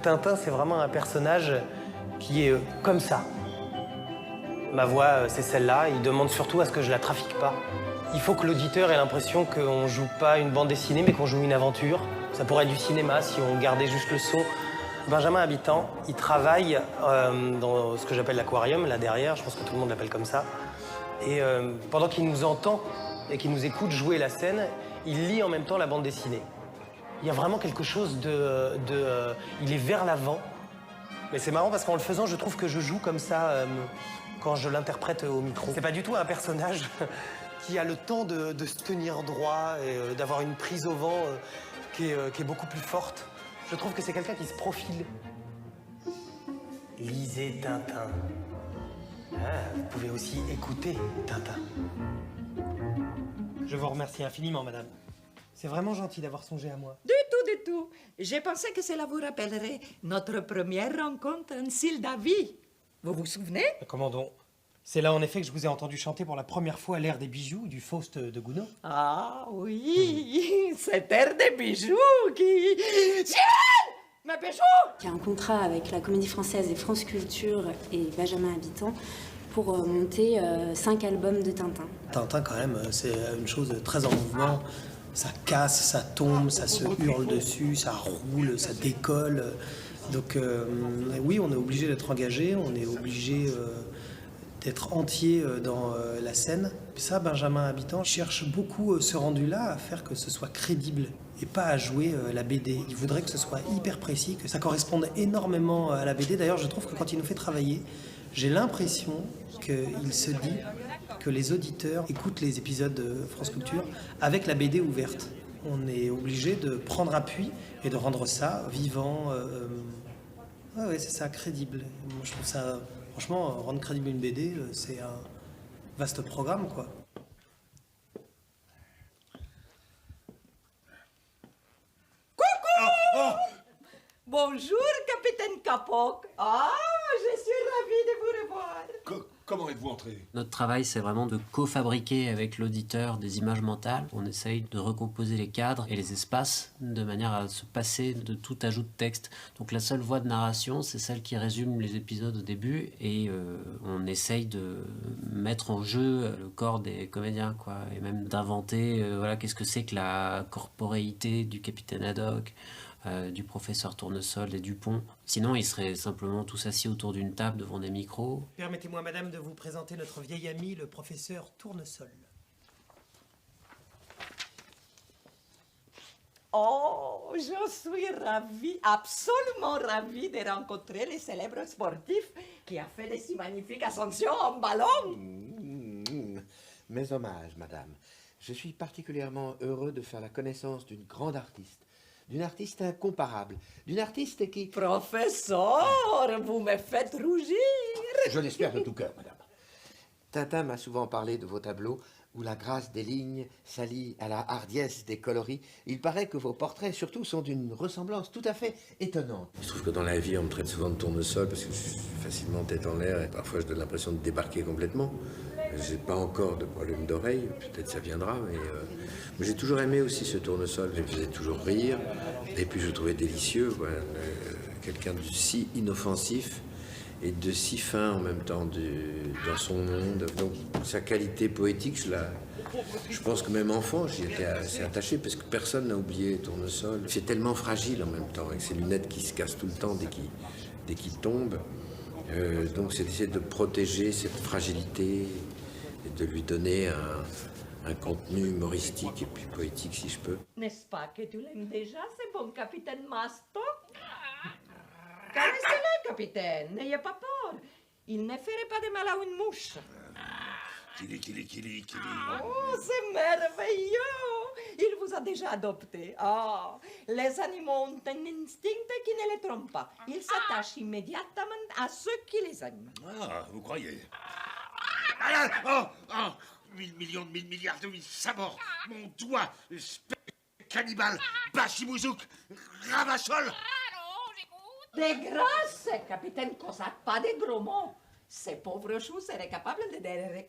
Tintin, c'est vraiment un personnage qui est comme ça. Ma voix, c'est celle-là. Il demande surtout à ce que je la trafique pas. Il faut que l'auditeur ait l'impression qu'on joue pas une bande dessinée, mais qu'on joue une aventure. Ça pourrait être du cinéma si on gardait juste le son. Benjamin Habitant, il travaille dans ce que j'appelle l'aquarium, là derrière. Je pense que tout le monde l'appelle comme ça. Et pendant qu'il nous entend et qu'il nous écoute jouer la scène, il lit en même temps la bande dessinée. Il y a vraiment quelque chose il est vers l'avant. Mais c'est marrant parce qu'en le faisant, je trouve que je joue comme ça quand je l'interprète au micro. C'est pas du tout un personnage qui a le temps de se tenir droit et d'avoir une prise au vent qui est beaucoup plus forte. Je trouve que c'est quelqu'un qui se profile. Lisez Tintin. Ah, vous pouvez aussi écouter Tintin. Je vous remercie infiniment, madame. C'est vraiment gentil d'avoir songé à moi. Du tout. J'ai pensé que cela vous rappellerait notre première rencontre en Sildavie. Vous vous souvenez? Comment donc? C'est là en effet que je vous ai entendu chanter pour la première fois l'air des bijoux du Faust de Gounod. Ah oui, cet air des bijoux qui... Ciel! Mes bijoux! Il y a un contrat avec la Comédie Française et France Culture et Benjamin Habitant pour monter 5 albums de Tintin. Tintin, quand même, c'est une chose très en mouvement. Ça casse, ça tombe, ça se hurle dessus, ça roule, ça décolle. Donc oui, on est obligé d'être engagé, on est obligé d'être entier dans la scène. Puis ça, Benjamin Habitant cherche beaucoup ce rendu-là à faire que ce soit crédible et pas à jouer la BD. Il voudrait que ce soit hyper précis, que ça corresponde énormément à la BD. D'ailleurs, je trouve que quand il nous fait travailler, j'ai l'impression qu'il se dit que les auditeurs écoutent les épisodes de France Culture avec la BD ouverte. On est obligé de prendre appui et de rendre ça vivant. Ouais, c'est ça, crédible. Moi, je trouve ça, franchement, rendre crédible une BD, c'est un vaste programme, quoi. Bonjour, capitaine Capoc. Ah, je suis ravie de vous revoir. Comment êtes-vous entré? Notre travail, c'est vraiment de co-fabriquer avec l'auditeur des images mentales. On essaye de recomposer les cadres et les espaces de manière à se passer de tout ajout de texte. Donc la seule voix de narration, c'est celle qui résume les épisodes au début et on essaye de mettre en jeu le corps des comédiens, quoi, et même d'inventer voilà, qu'est-ce que c'est que la corporéité du capitaine Haddock, du professeur Tournesol et Dupont. Sinon, ils seraient simplement tous assis autour d'une table devant des micros. Permettez-moi, madame, de vous présenter notre vieil ami, le professeur Tournesol. Oh, je suis ravie, absolument ravie de rencontrer le célèbre sportif qui a fait de si magnifiques ascensions en ballon. Mes hommages, madame. Je suis particulièrement heureux de faire la connaissance d'une grande artiste. D'une artiste incomparable. D'une artiste qui... Professeur, vous me faites rougir. Je l'espère de tout cœur, madame. Tintin m'a souvent parlé de vos tableaux où la grâce des lignes s'allie à la hardiesse des coloris. Il paraît que vos portraits, surtout, sont d'une ressemblance tout à fait étonnante. Je trouve que dans la vie, on me traite souvent de tournesol parce que je suis facilement tête en l'air et parfois je donne l'impression de débarquer complètement. J'ai pas encore de problème d'oreille, peut-être ça viendra, mais j'ai toujours aimé aussi ce tournesol. Il me faisait toujours rire et puis je le trouvais délicieux. Voilà, quelqu'un de si inoffensif et de si fin en même temps dans son monde. Donc sa qualité poétique, je pense que même enfant, j'y étais assez attaché parce que personne n'a oublié Tournesol. C'est tellement fragile en même temps, avec ses lunettes qui se cassent tout le temps dès qu'il tombe. Donc c'est d'essayer de protéger cette fragilité et de lui donner un contenu humoristique et puis poétique si je peux. N'est-ce pas que tu l'aimes déjà, ce bon capitaine Masto? Caressez-le, capitaine, n'ayez pas peur. Il ne ferait pas de mal à une mouche. Kili. Oh, c'est merveilleux! Il vous a déjà adopté. Ah, les animaux ont un instinct qui ne les trompe pas. Ils s'attachent immédiatement à ceux qui les aiment. Ah, vous croyez? Oh 1000 millions de 1000 milliards de 1000 sabords. Mon doigt, cannibale, bachimouzouk, ravassol. De grâce, capitaine Cosaque, pas de gros mots. Ces pauvres choux seraient capables de dire...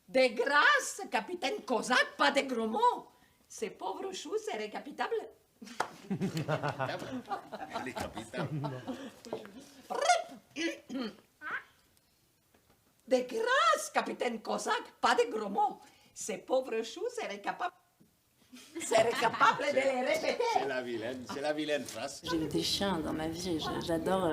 De grâce, capitaine Cosaque, pas de gros mots. Ces pauvres choux seraient capables... Les capitaines. De grâce, capitaine Cosaque, pas de gros mots. Ces pauvres choux seraient capables de les répéter. C'est la vilaine face. J'ai eu des chiens dans ma vie, j'adore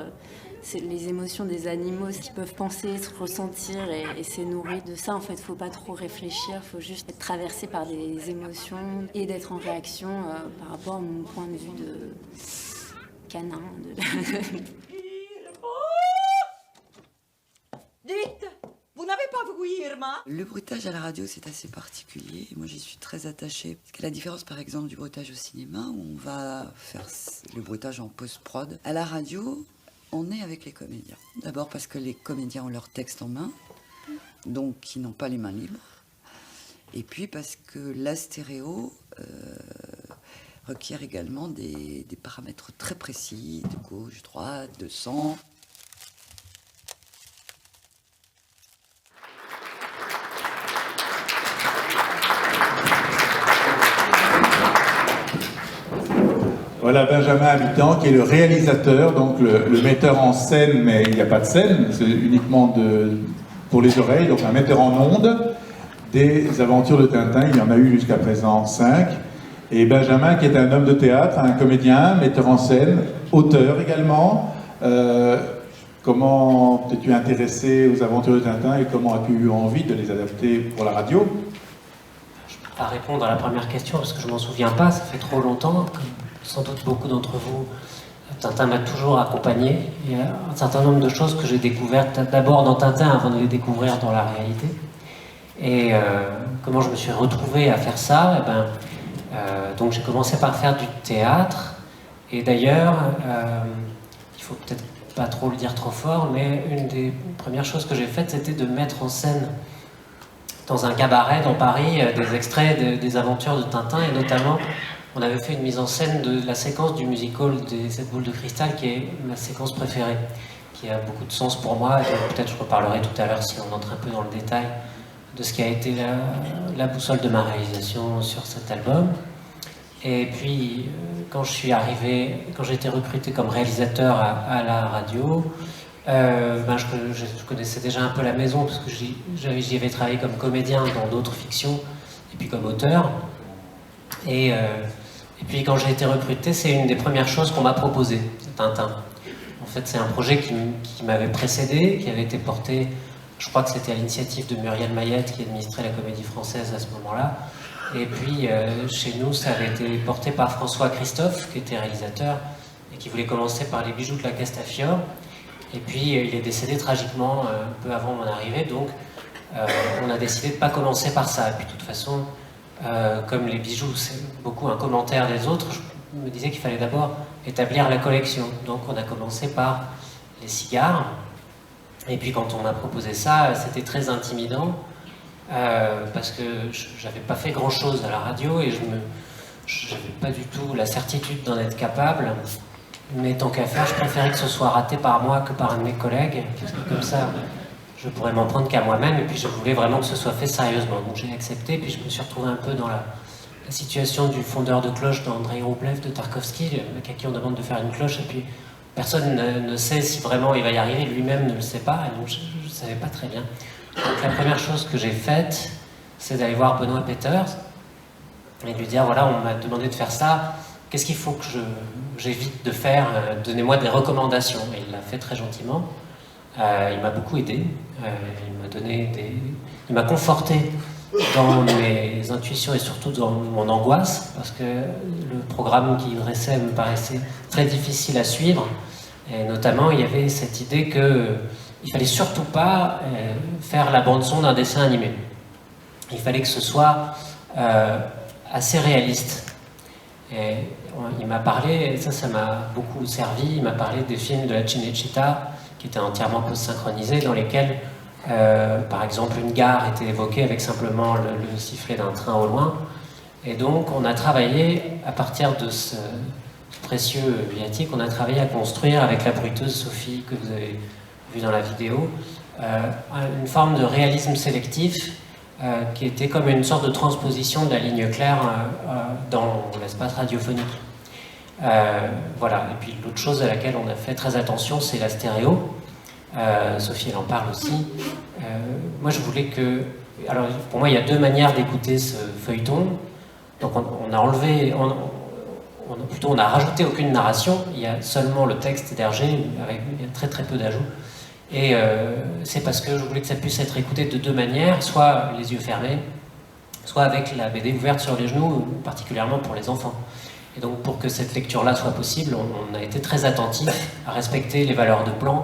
les émotions des animaux, ce qu'ils peuvent penser, se ressentir et se nourrir de ça. En fait, faut pas trop réfléchir, faut juste être traversé par des émotions et d'être en réaction par rapport à mon point de vue de canin. Dites, vous n'avez pas vu Irma? Le bruitage à la radio, c'est assez particulier. Moi, j'y suis très attachée. Parce que la différence, par exemple, du bruitage au cinéma, où on va faire le bruitage en post-prod, à la radio, on est avec les comédiens. D'abord parce que les comédiens ont leur texte en main, donc ils n'ont pas les mains libres. Et puis parce que la stéréo requiert également des paramètres très précis, de gauche, droite, de centre. Voilà Benjamin Habitant qui est le réalisateur, donc le metteur en scène, mais il n'y a pas de scène, c'est uniquement pour les oreilles, donc un metteur en ondes des aventures de Tintin. Il y en a eu jusqu'à présent 5. Et Benjamin qui est un homme de théâtre, un comédien, metteur en scène, auteur également. Comment t'es-tu intéressé aux aventures de Tintin et comment as-tu eu envie de les adapter pour la radio? Je ne peux pas répondre à la première question parce que je ne m'en souviens pas, ça fait trop longtemps. Sans doute beaucoup d'entre vous, Tintin m'a toujours accompagné. Il y a un certain nombre de choses que j'ai découvertes d'abord dans Tintin avant de les découvrir dans la réalité. Et comment je me suis retrouvé à faire ça? Donc j'ai commencé par faire du théâtre. Et d'ailleurs, il faut peut-être pas trop le dire trop fort, mais une des premières choses que j'ai faites, c'était de mettre en scène dans un cabaret dans Paris des extraits des aventures de Tintin, et notamment on avait fait une mise en scène de la séquence du musical des 7 boules de cristal, qui est ma séquence préférée, qui a beaucoup de sens pour moi, et peut-être je reparlerai tout à l'heure si on entre un peu dans le détail de ce qui a été la boussole de ma réalisation sur cet album. Et puis, quand j'ai été recruté comme réalisateur à la radio, je connaissais déjà un peu la maison, parce que j'y avais travaillé comme comédien dans d'autres fictions, et puis comme auteur. Et puis quand j'ai été recruté, c'est une des premières choses qu'on m'a proposé, Tintin. En fait, c'est un projet qui m'avait précédé, qui avait été porté, je crois que c'était à l'initiative de Muriel Mayette, qui administrait la Comédie Française à ce moment-là. Et puis, chez nous, ça avait été porté par François Christophe, qui était réalisateur, et qui voulait commencer par Les Bijoux de la Castafiore. Et puis, il est décédé tragiquement un peu avant mon arrivée, donc on a décidé de ne pas commencer par ça. Et puis, de toute façon, comme Les Bijoux, c'est beaucoup un commentaire des autres, je me disais qu'il fallait d'abord établir la collection. Donc on a commencé par les cigares, et puis quand on m'a proposé ça, c'était très intimidant, parce que j'avais pas fait grand chose à la radio, et je n'avais pas du tout la certitude d'en être capable, mais tant qu'à faire, je préférais que ce soit raté par moi que par un de mes collègues, parce que comme ça, je pourrais m'en prendre qu'à moi-même, et puis je voulais vraiment que ce soit fait sérieusement. Donc j'ai accepté, puis je me suis retrouvé un peu dans la situation du fondeur de cloche d'Andrei Roublev de Tarkovsky, à qui on demande de faire une cloche, et puis personne ne sait si vraiment il va y arriver, lui-même ne le sait pas, et donc je ne savais pas très bien. Donc la première chose que j'ai faite, c'est d'aller voir Benoît Peters, et de lui dire, voilà, on m'a demandé de faire ça, qu'est-ce qu'il faut que j'évite de faire, donnez-moi des recommandations. Et il l'a fait très gentiment. Il m'a beaucoup aidé, il m'a conforté dans mes intuitions et surtout dans mon angoisse, parce que le programme qu'il dressait me paraissait très difficile à suivre, et notamment il y avait cette idée qu'il ne fallait surtout pas faire la bande-son d'un dessin animé. Il fallait que ce soit assez réaliste. Et il m'a parlé, et ça m'a beaucoup servi, il m'a parlé des films de la Cinecittà, qui étaient entièrement post-synchronisés, dans lesquels, par exemple, une gare était évoquée avec simplement le sifflet d'un train au loin. Et donc, on a travaillé, à partir de ce précieux viatique, on a travaillé à construire, avec la bruiteuse Sophie, que vous avez vue dans la vidéo, une forme de réalisme sélectif, qui était comme une sorte de transposition de la ligne claire dans l'espace radiophonique. Voilà. Et puis l'autre chose à laquelle on a fait très attention, c'est la stéréo. Sophie, elle en parle aussi. Moi, je voulais que... Alors, pour moi, il y a deux manières d'écouter ce feuilleton. Donc, on a enlevé... Plutôt, on n'a rajouté aucune narration. Il y a seulement le texte d'Hergé, avec très très peu d'ajouts. Et c'est parce que je voulais que ça puisse être écouté de deux manières, soit les yeux fermés, soit avec la BD ouverte sur les genoux, particulièrement pour les enfants. Et donc pour que cette lecture-là soit possible, on a été très attentif à respecter les valeurs de plan,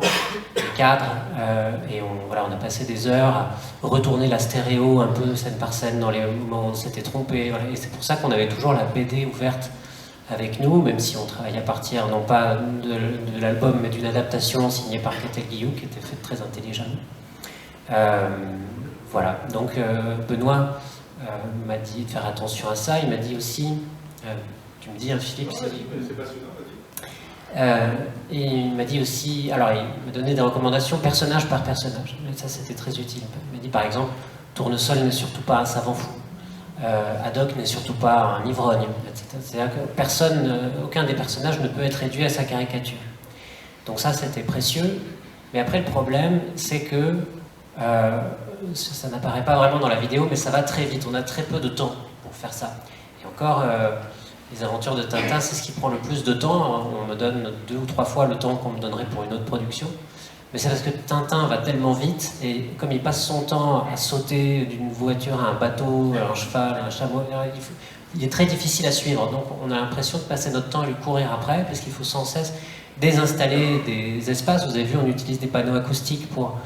les cadres, et on a passé des heures à retourner la stéréo un peu scène par scène dans les moments où on s'était trompé. Voilà. Et c'est pour ça qu'on avait toujours la BD ouverte avec nous, même si on travaille à partir non pas de l'album, mais d'une adaptation signée par Catel Guillou, qui était faite très intelligemment. Voilà, donc Benoît m'a dit de faire attention à ça. Il m'a dit aussi, tu me dis, Philippe, c'est passionnant. Et il m'a dit aussi, alors il m'a donné des recommandations personnage par personnage. Et ça, c'était très utile. Il m'a dit par exemple, Tournesol n'est surtout pas un savant fou. Haddock n'est surtout pas un ivrogne, etc. C'est-à-dire que personne, aucun des personnages ne peut être réduit à sa caricature. Donc ça, c'était précieux. Mais après, le problème, c'est que ça n'apparaît pas vraiment dans la vidéo, mais ça va très vite. On a très peu de temps pour faire ça. Et encore, les aventures de Tintin, c'est ce qui prend le plus de temps. On me donne 2 ou 3 fois le temps qu'on me donnerait pour une autre production. Mais c'est parce que Tintin va tellement vite, et comme il passe son temps à sauter d'une voiture à un bateau, à un cheval, à un chameau, il est très difficile à suivre. Donc on a l'impression de passer notre temps à lui courir après, parce qu'il faut sans cesse désinstaller des espaces. Vous avez vu, on utilise des panneaux acoustiques pour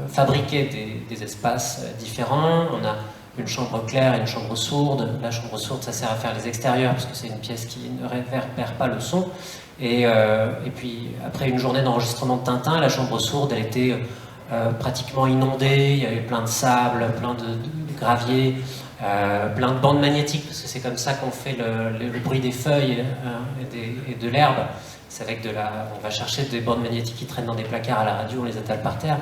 fabriquer des espaces différents. On a une chambre claire et une chambre sourde. La chambre sourde, ça sert à faire les extérieurs, parce que c'est une pièce qui ne réverbère pas le son. Et puis, après une journée d'enregistrement de Tintin, la chambre sourde, elle était pratiquement inondée. Il y avait plein de sable, plein de gravier, plein de bandes magnétiques, parce que c'est comme ça qu'on fait le bruit des feuilles et de l'herbe. C'est avec on va chercher des bandes magnétiques qui traînent dans des placards à la radio, on les étale par terre.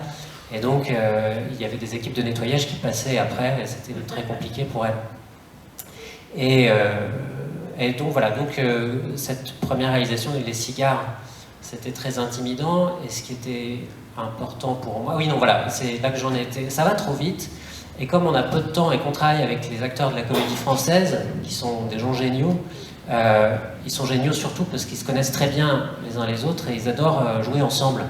Et donc, il y avait des équipes de nettoyage qui passaient après, et c'était très compliqué pour elles. Et donc voilà, cette première réalisation, Les Cigares, c'était très intimidant. Et ce qui était important pour moi... Oui, non, voilà, c'est là que j'en étais. Ça va trop vite. Et comme on a peu de temps et qu'on travaille avec les acteurs de la Comédie Française, qui sont des gens géniaux, ils sont géniaux surtout parce qu'ils se connaissent très bien les uns les autres et ils adorent jouer ensemble.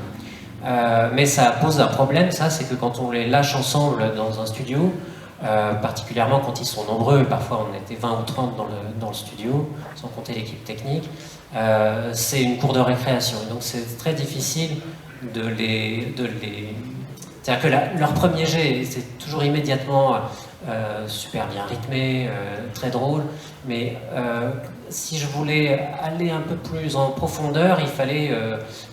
Mais ça pose un problème, ça, c'est que quand on les lâche ensemble dans un studio, particulièrement quand ils sont nombreux, parfois on était 20 ou 30 dans le studio, sans compter l'équipe technique, c'est une cour de récréation. Et donc c'est très difficile de les... C'est-à-dire que leur premier jet, c'est toujours immédiatement super bien rythmé, très drôle, mais si je voulais aller un peu plus en profondeur, il fallait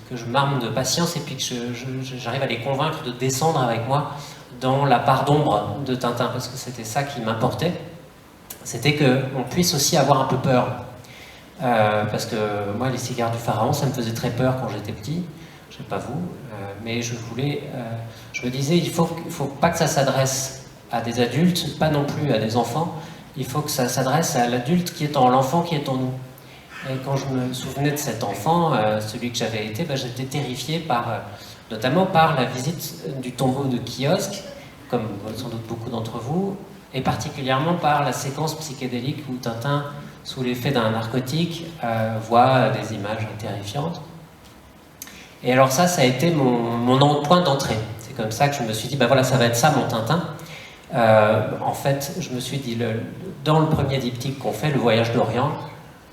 que je m'arme de patience et puis que j'arrive à les convaincre de descendre avec moi dans la part d'ombre de Tintin, parce que c'était ça qui m'importait, c'était qu'on puisse aussi avoir un peu peur. Parce que moi, Les Cigares du Pharaon, ça me faisait très peur quand j'étais petit, je sais pas vous, mais je me disais, il faut pas que ça s'adresse à des adultes, pas non plus à des enfants, il faut que ça s'adresse à l'adulte qui est en l'enfant qui est en nous. Et quand je me souvenais de cet enfant, celui que j'avais été, j'étais terrifié notamment par la visite du tombeau de Kiosque, comme sans doute beaucoup d'entre vous, et particulièrement par la séquence psychédélique où Tintin, sous l'effet d'un narcotique, voit des images terrifiantes. Et alors ça a été mon point d'entrée. C'est comme ça que je me suis dit, voilà, ça va être ça mon Tintin. En fait, je me suis dit, dans le premier diptyque qu'on fait, Le Voyage d'Orient,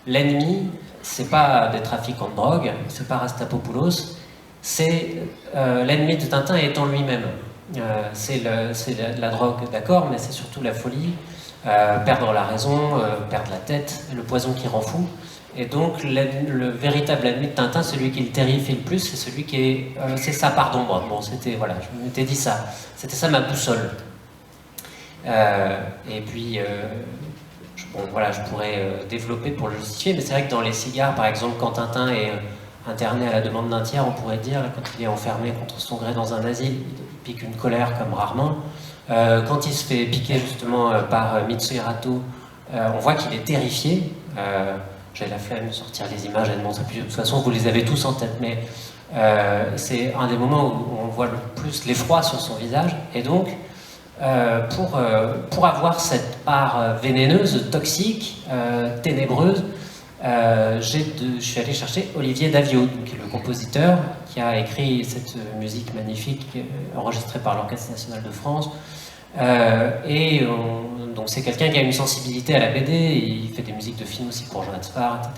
l'ennemi, c'est pas des trafiquants de drogue, c'est pas Rastapopoulos, c'est l'ennemi de Tintin étant lui-même. C'est la drogue, d'accord, mais c'est surtout la folie, perdre la raison, perdre la tête, le poison qui rend fou. Et donc, le véritable ennemi de Tintin, celui qui le terrifie le plus, c'est celui qui est... c'est sa part d'ombre. Bon, c'était... Voilà, je m'étais dit ça. C'était ça ma boussole. Et puis... je pourrais développer pour le justifier, mais c'est vrai que dans Les Cigares, par exemple, quand Tintin est interné à la demande d'un tiers, on pourrait dire, quand il est enfermé contre son gré dans un asile, il pique une colère comme rarement. Quand il se fait piquer justement par Mitsuhirato, on voit qu'il est terrifié. j'ai la flemme de sortir les images et de montrer plus. De toute façon, vous les avez tous en tête, mais c'est un des moments où on voit le plus l'effroi sur son visage. Et donc, pour avoir cette part vénéneuse, toxique, ténébreuse, je suis allé chercher Olivier Daviaud, qui est le compositeur qui a écrit cette musique magnifique enregistrée par l'Orchestre National de France. Donc c'est quelqu'un qui a une sensibilité à la BD, il fait des musiques de films aussi pour Jean Spar, etc.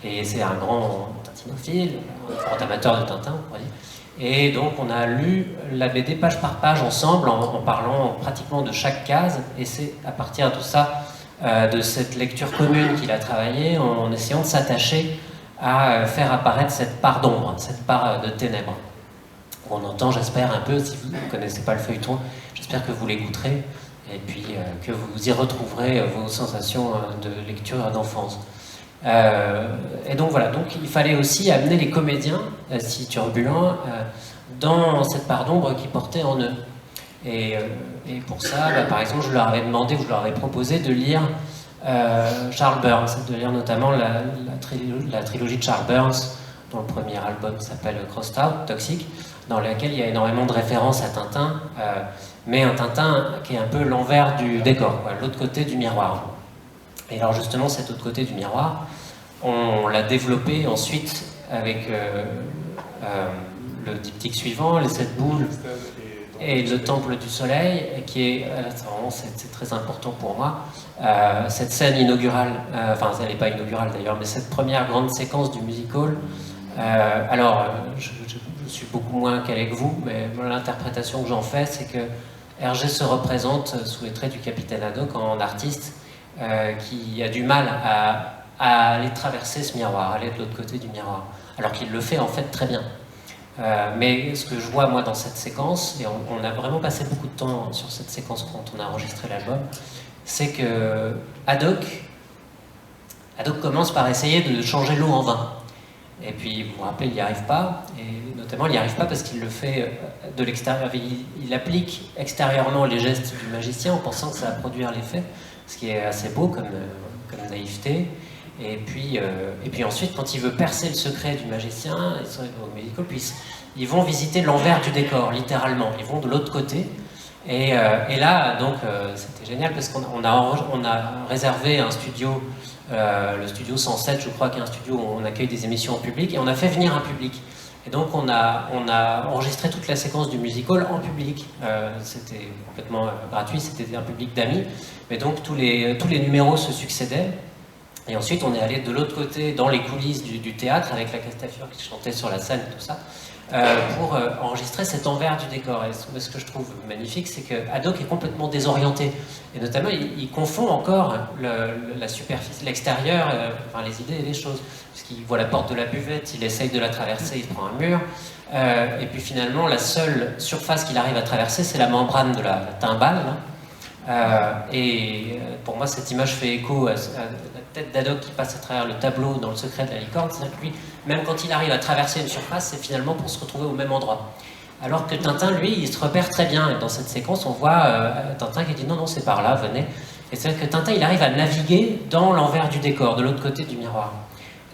Et c'est un grand tintinophile, un grand amateur de Tintin, on pourrait dire. Et donc on a lu la BD page par page ensemble en parlant pratiquement de chaque case, et c'est à partir de ça, de cette lecture commune qu'il a travaillé, en essayant de s'attacher à faire apparaître cette part d'ombre, cette part de ténèbres. On entend, j'espère, un peu, si vous ne connaissez pas le feuilleton, j'espère que vous l'écouterez, et puis que vous y retrouverez vos sensations de lecture d'enfance. Et donc voilà, donc il fallait aussi amener les comédiens, si turbulents, dans cette part d'ombre qu'ils portaient en eux. Et pour ça, par exemple, je leur avais demandé, ou je leur avais proposé de lire Charles Burns, de lire notamment la trilogie de Charles Burns, dont le premier album s'appelle Crossed Out, Toxic, dans laquelle il y a énormément de références à Tintin, mais un Tintin qui est un peu l'envers du décor, l'autre côté du miroir. Et alors justement, cet autre côté du miroir, on l'a développé ensuite avec le diptyque suivant, les 7 boules et le temple du soleil, qui est, c'est très important pour moi, cette scène inaugurale, enfin elle n'est pas inaugurale d'ailleurs, mais cette première grande séquence du musical. Je suis beaucoup moins calé que vous, mais l'interprétation que j'en fais, c'est que Hergé se représente sous les traits du capitaine Haddock en artiste qui a du mal à aller traverser ce miroir, aller de l'autre côté du miroir, alors qu'il le fait en fait très bien. Mais ce que je vois moi dans cette séquence, et on a vraiment passé beaucoup de temps sur cette séquence quand on a enregistré l'album, c'est que Haddock commence par essayer de changer l'eau en vin. Et puis, vous vous rappelez, il n'y arrive pas, et notamment il n'y arrive pas parce qu'il le fait de l'extérieur, il applique extérieurement les gestes du magicien en pensant que ça va produire l'effet, ce qui est assez beau comme naïveté. Et puis ensuite, quand il veut percer le secret du magicien, au musical, puis ils vont visiter l'envers du décor, littéralement, ils vont de l'autre côté. Et là, donc, c'était génial parce qu'on a réservé un studio, le studio 107, je crois, qui est un studio où on accueille des émissions en public, et on a fait venir un public. Et donc on a enregistré toute la séquence du musical en public. C'était complètement gratuit, c'était un public d'amis. Mais donc tous les numéros se succédaient. Et ensuite on est allé de l'autre côté, dans les coulisses du théâtre, avec la Castafiore qui chantait sur la scène et tout ça, pour enregistrer cet envers du décor. Et ce que je trouve magnifique, c'est que Haddock est complètement désorienté. Et notamment, il confond encore la superficie, l'extérieur, enfin, les idées et les choses. Parce qu'il voit la porte de la buvette, il essaye de la traverser, il prend un mur. Et puis finalement, la seule surface qu'il arrive à traverser, c'est la membrane de la timbale. Et pour moi, cette image fait écho à la tête d'Haddock qui passe à travers le tableau dans Le secret de la licorne. C'est-à-dire que lui, même quand il arrive à traverser une surface, c'est finalement pour se retrouver au même endroit. Alors que Tintin, lui, il se repère très bien. Et dans cette séquence, on voit Tintin qui dit non, c'est par là, venez. Et c'est-à-dire que Tintin, il arrive à naviguer dans l'envers du décor, de l'autre côté du miroir.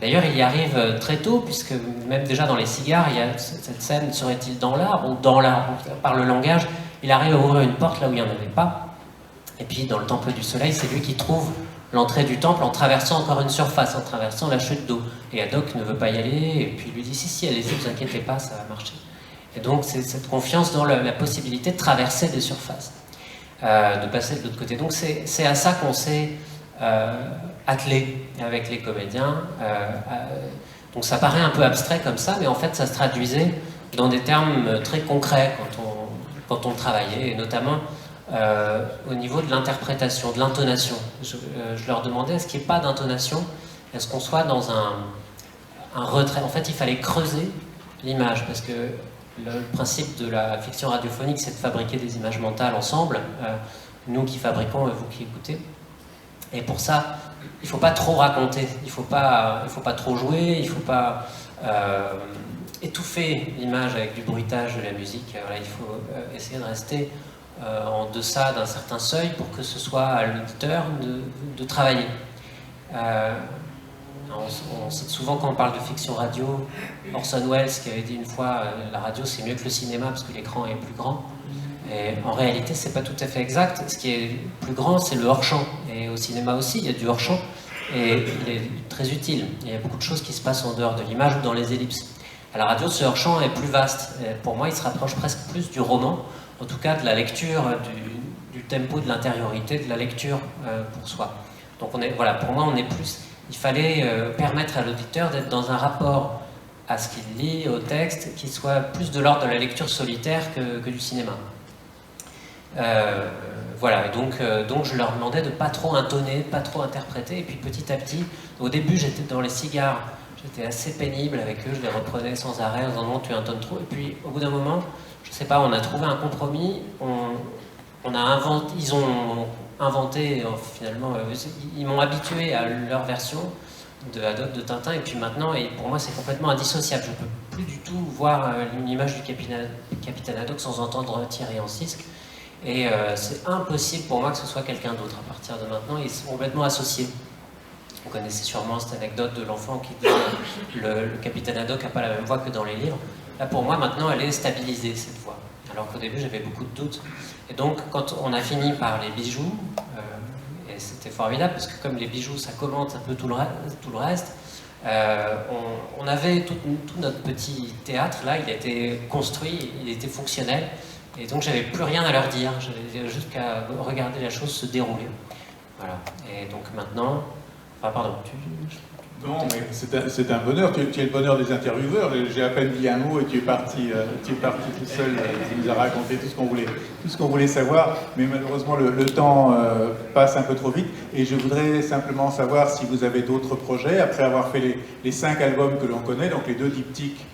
D'ailleurs, il y arrive très tôt, puisque même déjà dans Les Cigares, il y a cette scène, serait-il dans l'arbre ou dans l'arbre? Par le langage, il arrive à ouvrir une porte là où il n'y en avait pas. Et puis dans le Temple du Soleil, c'est lui qui trouve l'entrée du temple en traversant encore une surface, en traversant la chute d'eau. Et Haddock ne veut pas y aller, et puis il lui dit si, allez-y, vous inquiétez pas, ça va marcher. Et donc c'est cette confiance dans la possibilité de traverser des surfaces, de passer de l'autre côté. Donc c'est à ça qu'on s'est attelé avec les comédiens. Donc ça paraît un peu abstrait comme ça, mais en fait ça se traduisait dans des termes très concrets quand on travaillait, et notamment au niveau de l'interprétation, de l'intonation. Je leur demandais, est-ce qu'il n'y ait pas d'intonation? Est-ce qu'on soit dans un retrait? En fait, il fallait creuser l'image, parce que le principe de la fiction radiophonique, c'est de fabriquer des images mentales ensemble, nous qui fabriquons et vous qui écoutez. Et pour ça, il ne faut pas trop raconter, il ne faut pas trop jouer, il ne faut pas étouffer l'image avec du bruitage de la musique. Voilà, il faut essayer de rester en deçà d'un certain seuil pour que ce soit à l'auditeur de travailler. On cite souvent quand on parle de fiction radio, Orson Welles qui avait dit une fois la radio c'est mieux que le cinéma parce que l'écran est plus grand. Et en réalité, c'est pas tout à fait exact. Ce qui est plus grand, c'est le hors-champ. Et au cinéma aussi, il y a du hors-champ. Et il est très utile. Il y a beaucoup de choses qui se passent en dehors de l'image ou dans les ellipses. À la radio, ce hors-champ est plus vaste. Et pour moi, il se rapproche presque plus du roman, en tout cas de la lecture, du tempo, de l'intériorité, de la lecture pour soi. Donc voilà, pour moi, on est plus... Il fallait permettre à l'auditeur d'être dans un rapport à ce qu'il lit, au texte, qui soit plus de l'ordre de la lecture solitaire que du cinéma. Voilà, et donc je leur demandais de pas trop intoner, pas trop interpréter, et puis petit à petit, au début j'étais dans les cigares, j'étais assez pénible avec eux, je les reprenais sans arrêt en disant non tu intones trop, et puis au bout d'un moment, je sais pas, on a trouvé un compromis, ils ont inventé finalement, ils m'ont habitué à leur version de Haddock, de Tintin, et puis maintenant, et pour moi c'est complètement indissociable, je peux plus du tout voir une image du capitaine Haddock sans entendre Thierry Ancisque. Et c'est impossible pour moi que ce soit quelqu'un d'autre à partir de maintenant, ils sont complètement associés. Vous connaissez sûrement cette anecdote de l'enfant qui dit le capitaine Haddock n'a pas la même voix que dans les livres. Là pour moi maintenant elle est stabilisée cette voix, alors qu'au début j'avais beaucoup de doutes. Et donc quand on a fini par les bijoux, et c'était formidable parce que comme les bijoux ça commente un peu tout le reste, on avait tout notre petit théâtre là, il a été construit, il était fonctionnel. Et donc j'avais plus rien à leur dire, j'avais juste qu'à regarder la chose se dérouler. Voilà. Et donc maintenant... Enfin pardon, Non, mais c'est un bonheur, tu es le bonheur des intervieweurs. J'ai à peine dit un mot et tu es parti tout seul, tu nous as raconté tout ce qu'on voulait savoir. Mais malheureusement le temps passe un peu trop vite. Et je voudrais simplement savoir si vous avez d'autres projets, après avoir fait les 5 albums que l'on connaît, donc les 2 diptyques,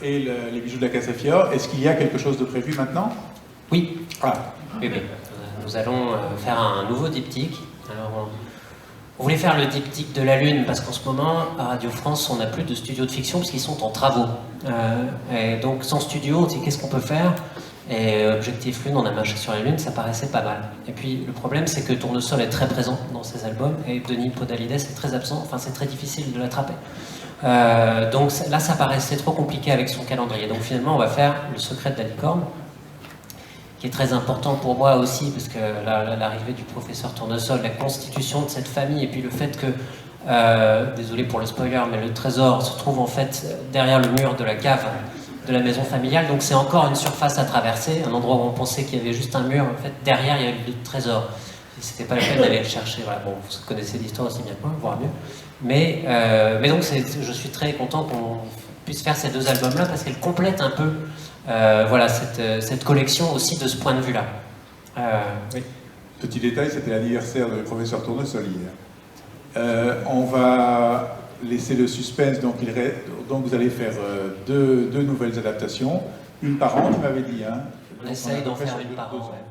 et les bijoux de la Casafiore. Est-ce qu'il y a quelque chose de prévu maintenant? Oui. Oui. Nous allons faire un nouveau diptyque. Alors, on voulait faire le diptyque de la Lune parce qu'en ce moment, à Radio France, on n'a plus de studio de fiction parce qu'ils sont en travaux. Et donc, sans studio, on s'est dit qu'est-ce qu'on peut faire? Et Objectif Lune, on a marché sur la Lune, ça paraissait pas mal. Et puis, le problème, c'est que Tournesol est très présent dans ces albums et Denis Podalides est très absent. Enfin, c'est très difficile de l'attraper. Donc là ça paraissait trop compliqué avec son calendrier, donc finalement on va faire Le Secret de la Licorne, qui est très important pour moi aussi parce que l'arrivée du professeur Tournesol, la constitution de cette famille et puis le fait que, désolé pour le spoiler, mais le trésor se trouve en fait derrière le mur de la cave de la maison familiale, donc c'est encore une surface à traverser, un endroit où on pensait qu'il y avait juste un mur, en fait derrière il y avait le trésor. C'était pas la peine d'aller le chercher. Voilà. Bon, vous connaissez l'histoire aussi bien que moi, voire mieux. Mais donc, je suis très content qu'on puisse faire ces 2 albums-là parce qu'elles complètent un peu voilà, cette collection aussi de ce point de vue-là. Oui. Petit détail, c'était l'anniversaire du professeur Tournesol hier. On va laisser le suspense, donc vous allez faire 2 nouvelles adaptations, une par an, tu m'avais dit. Hein. On essaye d'en faire une par an. Ouais.